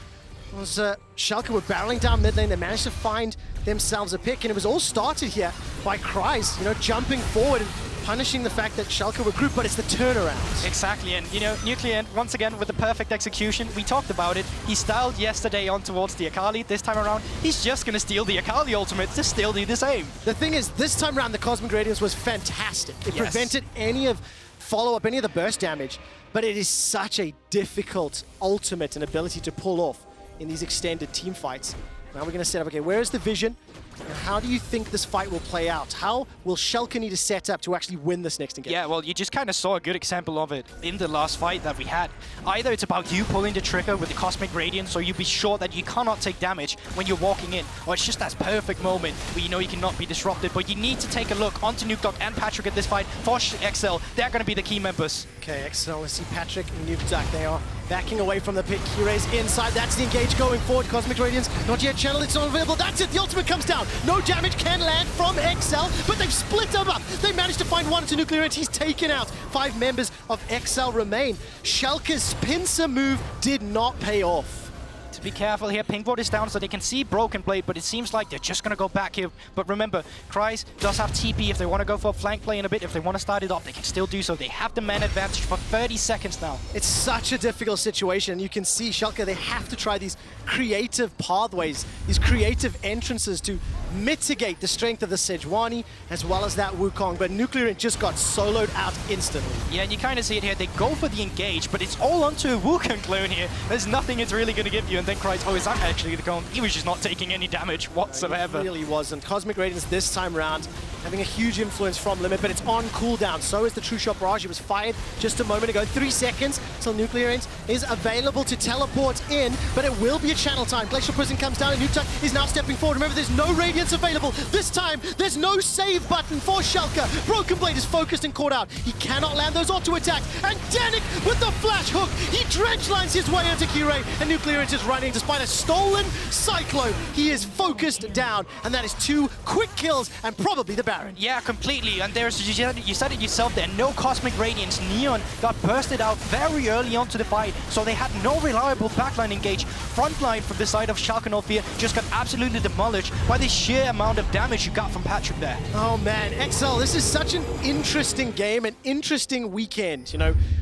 Speaker 2: It was Schalke were barreling down mid lane. They managed to find themselves a pick, and it was all started here by Kryze, jumping forward and punishing the fact that Schalke were grouped, but it's the turnaround. Exactly,
Speaker 3: and NUCLEARINT, once again, with the perfect execution. We talked about it. He styled yesterday on towards the Akali. This time around, he's just going to steal the Akali ultimate to still do the same.
Speaker 2: The thing is, this time around, the Cosmic Radiance was fantastic. It prevented any of follow-up, any of the burst damage, but it is such a difficult ultimate and ability to pull off in these extended team fights. Now we're going to set up, okay, where is the vision? And how do you think this fight will play out? How will Schalke need to set up to actually win this next engagement?
Speaker 3: Yeah, well, you just kind of saw a good example of it in the last fight that we had. Either it's about you pulling the trigger with the Cosmic Radiance, so you be sure that you cannot take damage when you're walking in, or it's just that perfect moment where you know you cannot be disrupted. But you need to take a look onto Nukeduck and Patrik at this fight. For EXCEL, they're going to be the key members.
Speaker 2: Okay, EXCEL, let's see Patrik and Nukeduck. They are backing away from the pick. Kirei's inside. That's the engage going forward. Cosmic Radiance, not yet channeled. It's not available. That's it. The ultimate comes down. No damage can land from EXCEL, but they've split them up. They managed to find one to NUCLEARINT. He's taken out. 5 members of EXCEL remain. Schalke's pincer move did not pay off.
Speaker 3: To be careful here, ping board is down so they can see BrokenBlade, but it seems like they're just going to go back here. But remember, Kryze does have TP if they want to go for a flank play in a bit. If they want to start it off, they can still do so. They have the man advantage for 30 seconds now.
Speaker 2: It's such a difficult situation. You can see Schalke, they have to try these creative pathways, these creative entrances to mitigate the strength of the Sejuani as well as that Wukong, but NUCLEARINT just got soloed out instantly.
Speaker 3: Yeah, and you kind of see it here. They go for the engage, but it's all onto a Wukong clone here. There's nothing it's really going to give you, and then Kryze, oh, is that actually the clone? He was just not taking any damage whatsoever.
Speaker 2: It really wasn't. Cosmic Radiance this time around having a huge influence from Limit, but it's on cooldown. So is the True Shot Barrage. It was fired just a moment ago. 3 seconds till NUCLEARINT is available to teleport in, but it will be a channel time. Glacial Prison comes down, and Nukeduck is now stepping forward. Remember, there's no Radiance available. This time, there's no save button for Schalke. BrokenBlade is focused and caught out. He cannot land those auto attacks. And Denyk with the flash hook. He dredge lines his way into Kirei, and NUCLEARINT is running despite a stolen Cyclone. He is focused down, and that is 2 quick kills and probably the Baron.
Speaker 3: Yeah, completely. And there's, you said it yourself there, no Cosmic Radiance. Neon got bursted out very early onto the fight, so they had no reliable backline engage. Frontline from the side of Schalke 04 just got absolutely demolished by the sheer amount of damage you got from Patrik there.
Speaker 2: Oh man, EXCEL, this is such an interesting game, an interesting weekend.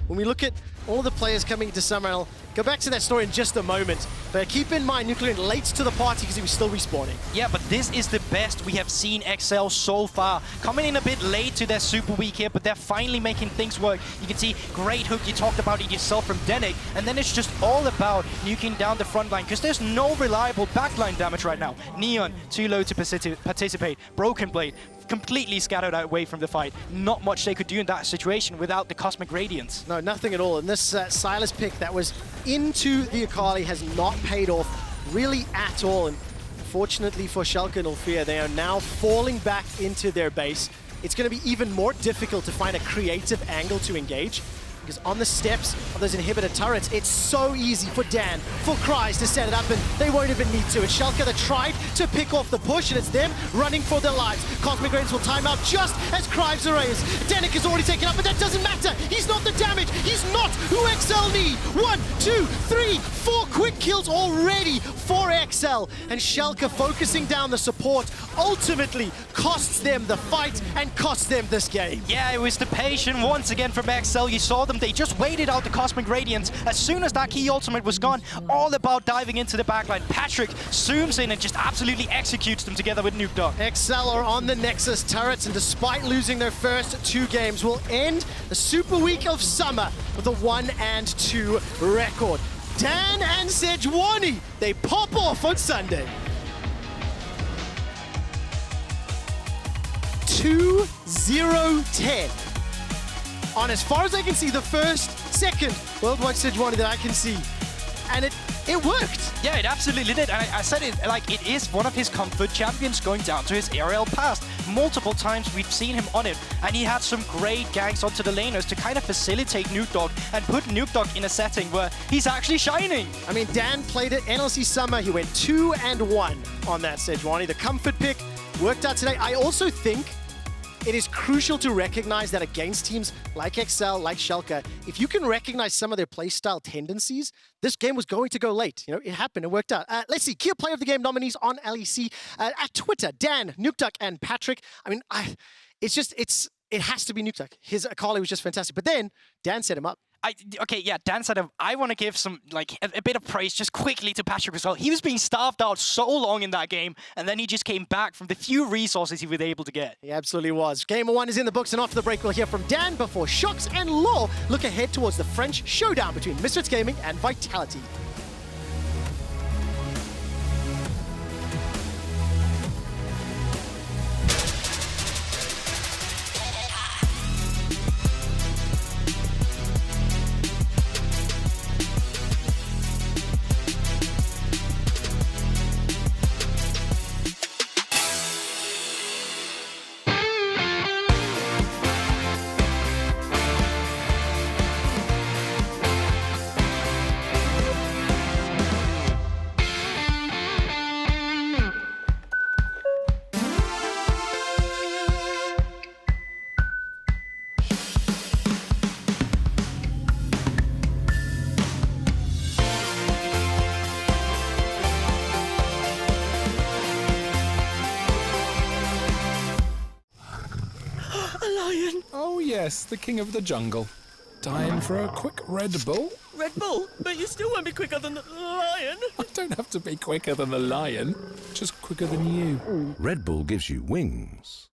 Speaker 2: When we look at all the players coming into Summer, I'll go back to that story in just a moment. But keep in mind, NUCLEARINT late to the party because he was still respawning.
Speaker 3: Yeah, but this is the best we have seen EXCEL so far. Coming in a bit late to their super week here, but they're finally making things work. You can see great hook, you talked about it yourself from Denyk, and then it's just all about nuking down the front line because there's no reliable backline damage right now. Neon, too low to participate. BrokenBlade, completely scattered away from the fight. Not much they could do in that situation without the Cosmic Radiance.
Speaker 2: No, nothing at all. And this Sylas pick that was into the Akali has not paid off really at all. And fortunately for Schalke 04, they are now falling back into their base. It's going to be even more difficult to find a creative angle to engage. because on the steps of those inhibitor turrets, it's so easy for Dan, for Kryze to set it up, and they won't even need to. It's Schalke that tried to pick off the push, and it's them running for their lives. Cosmic Rains will time out just as Kryze arrays. Denyk is already taken up, but that doesn't matter. He's not the damage. He's not who EXCEL need. 1, 2, 3, 4 quick kills already for EXCEL. And Schalke focusing down the support ultimately costs them the fight and costs them this game.
Speaker 3: Yeah, it was the patience once again from EXCEL. You saw them, they just waited out the Cosmic Radiance. As soon as that key ultimate was gone, all about diving into the backline. Patrik zooms in and just absolutely executes them together with Nukeduck.
Speaker 2: EXCEL are on the Nexus turrets, and despite losing their first 2 games, will end the Super Week of Summer with a 1-2 record. Dan and Sejuani, they pop off on Sunday. 2-0-10. On, as far as I can see, the second worldwide Sejuani that I can see. And it worked.
Speaker 3: Yeah, it absolutely did. And I said it, like, it is one of his comfort champions going down to his aerial past. Multiple times we've seen him on it, and he had some great ganks onto the laners to kind of facilitate Nukeduck and put Nukeduck in a setting where he's actually shining.
Speaker 2: I mean, Dan played it LEC Summer. He went 2-1 on that Sejuani. The comfort pick worked out today. I also think it is crucial to recognize that against teams like EXCEL, like Schalke, if you can recognize some of their playstyle tendencies, this game was going to go late. You know, it happened, it worked out. Let's see, key player of the game nominees on LEC. At Twitter, Dan, Nukeduck, and Patrik. I mean, it has to be Nukeduck. His Akali was just fantastic. But then, Dan set him up.
Speaker 3: Okay, yeah, Dan said I want to give some, like, a bit of praise just quickly to Patrik as well. He was being starved out so long in that game, and then he just came back from the few resources he was able to get.
Speaker 2: He absolutely was. Game 1 is in the books, and after the break, we'll hear from Dan before Shox and Laure look ahead towards the French showdown between Misfits Gaming and Vitality.
Speaker 1: Oh yes, the king of the jungle. Time for a quick Red Bull?
Speaker 4: Red Bull? But you still won't be quicker than the lion.
Speaker 1: I don't have to be quicker than the lion, just quicker than you.
Speaker 5: Red Bull gives you wings.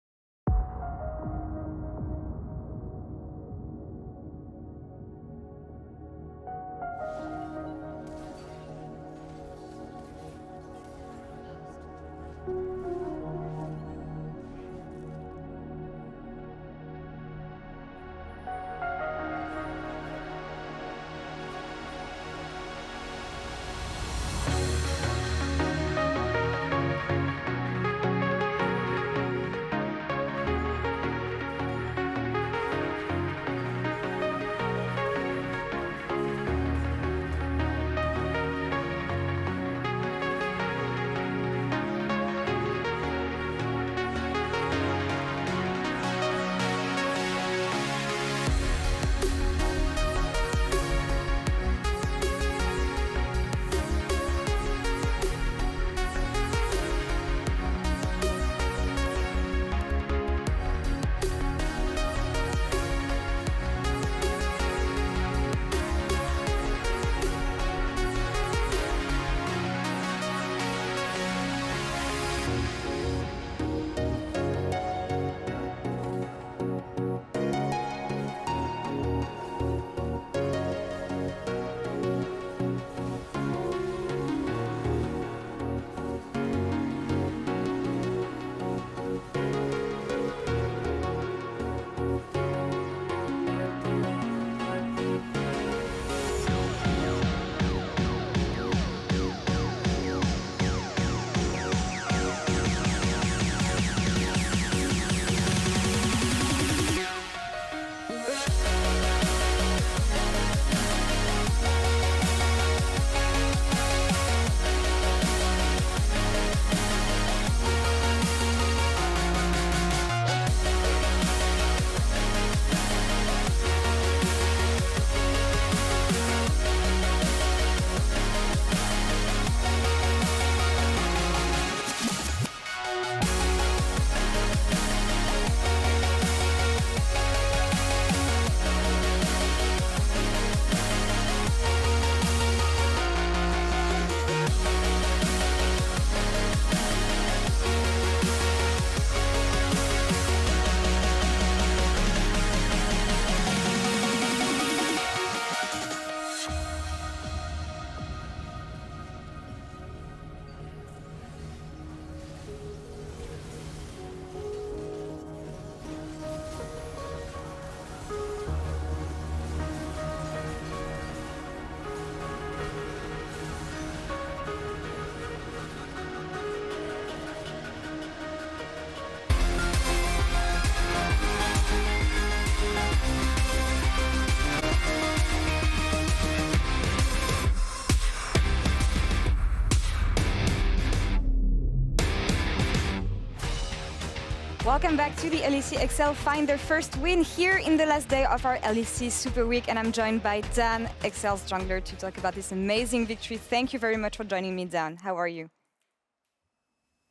Speaker 6: Welcome back to the LEC EXCEL find their first win here in the last day of our LEC Super Week, and I'm joined by Dan, EXCEL's jungler, to talk about this amazing victory. Thank you very much for joining me, Dan. How are you?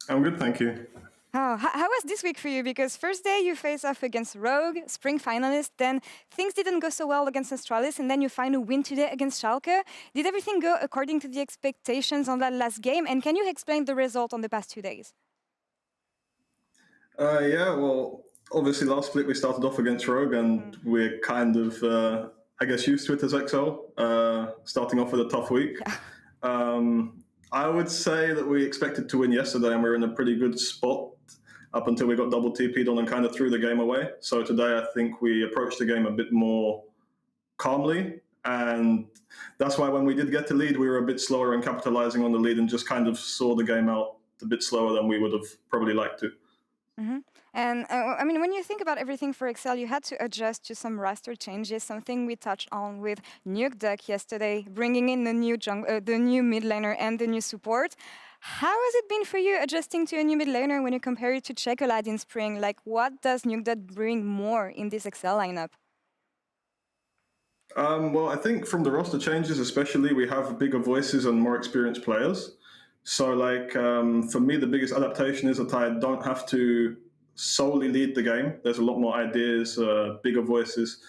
Speaker 7: I'm good, thank you.
Speaker 6: Oh, how was this week for you? Because first day you face off against Rogue, spring finalist, then things didn't go so well against Astralis, and then you find a win today against Schalke. Did everything go according to the expectations on that last game? And can you explain the result on the past 2 days?
Speaker 7: Yeah, well, obviously last split we started off against Rogue, and we're kind of, I guess, used to it as EXCEL, starting off with a tough week. I would say that we expected to win yesterday, and we were in a pretty good spot up until we got double TP'd on and kind of threw the game away. So today I think we approached the game a bit more calmly, and that's why when we did get the lead, we were a bit slower in capitalizing on the lead and just kind of saw the game out a bit slower than we would have probably liked to.
Speaker 6: And I mean, when you think about everything for EXCEL, you had to adjust to some roster changes, something we touched on with Nukeduck yesterday, bringing in the new mid laner and the new support. How has it been for you adjusting to a new mid laner when you compare it to Chocolate in spring? Like, what does Nukeduck bring more in this EXCEL lineup?
Speaker 7: Well, I think from the roster changes especially, we have bigger voices and more experienced players. So, like, for me, the biggest adaptation is that I don't have to solely lead the game. There's a lot more ideas, bigger voices.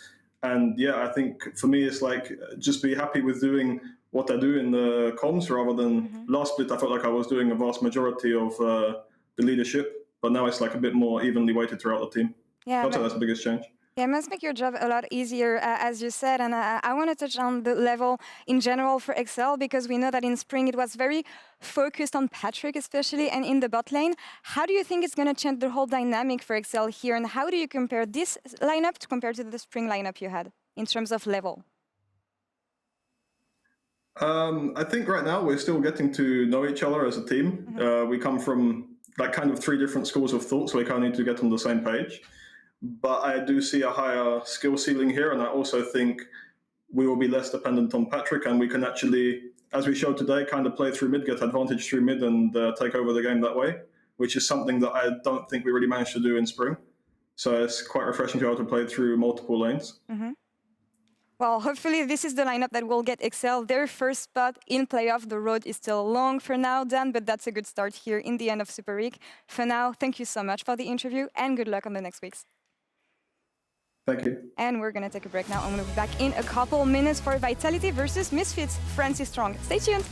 Speaker 7: And yeah, I think for me, it's like, just be happy with doing what I do in the comms rather than last split. I felt like I was doing a vast majority of the leadership, but now it's like a bit more evenly weighted throughout the team.
Speaker 6: Yeah,
Speaker 7: I'd say that's the biggest change.
Speaker 6: Yeah, it must make your job a lot easier, as you said. And I want to touch on the level in general for EXCEL, because we know that in spring it was very focused on Patrik especially and in the bot lane. How do you think it's going to change the whole dynamic for EXCEL here? And how do you compare this lineup compared to the spring lineup you had in terms of level?
Speaker 7: I think right now we're still getting to know each other as a team. We come from like kind of 3 different schools of thought, so we kind of need to get on the same page. But I do see a higher skill ceiling here, and I also think we will be less dependent on Patrik, and we can actually, as we showed today, kind of play through mid, get advantage through mid, and take over the game that way, which is something that I don't think we really managed to do in spring. So it's quite refreshing to be able to play through multiple lanes.
Speaker 6: Well, hopefully this is the lineup that will get EXCEL their first spot in playoff. The road is still long for now, Dan, but that's a good start here in the end of Super Week. For now, thank you so much for the interview, and good luck on the next weeks.
Speaker 7: Thank you.
Speaker 6: And we're going to take a break now. I'm going to be back in a couple minutes for Vitality versus Misfits. France is strong. Stay tuned.